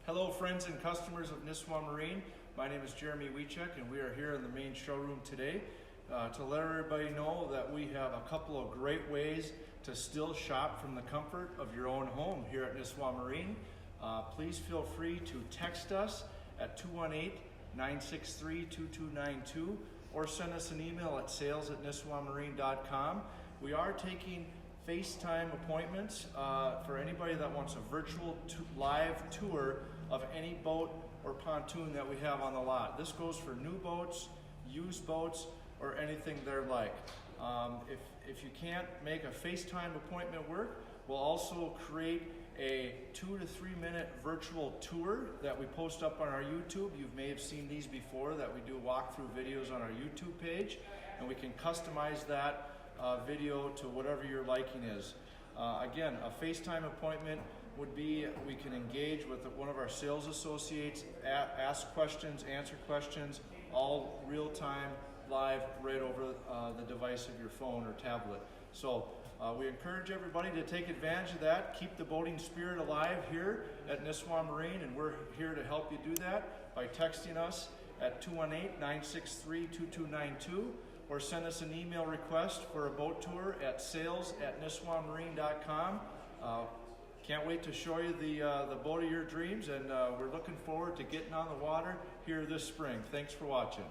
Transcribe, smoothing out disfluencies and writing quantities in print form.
Hello friends and customers of Nisswa Marine. My name is Jeremy Wiechek and we are here in the main showroom today to let everybody know that we have a couple of great ways to still shop from the comfort of your own home here at Nisswa Marine. Please feel free to text us at 218-963-2292 or send us an email at sales@nisswamarine.com. We are taking FaceTime appointments for anybody that wants a virtual live tour of any boat or pontoon that we have on the lot. This goes for new boats, used boats, or anything they're like. If you can't make a FaceTime appointment work, we'll also create a 2 to 3 minute virtual tour that we post up on our YouTube. You may have seen these before, that we do walkthrough videos on our YouTube page, and we can customize that video to whatever your liking is. Again, a FaceTime appointment would be, we can engage with one of our sales associates, ask questions, answer questions, all real time, live, right over the device of your phone or tablet. So we encourage everybody to take advantage of that, keep the boating spirit alive here at Nisswa Marine, and we're here to help you do that by texting us at 218-963-2292 or send us an email request for a boat tour at sales@nisswamarine.com. Can't wait to show you the boat of your dreams, and we're looking forward to getting on the water here this spring. Thanks for watching.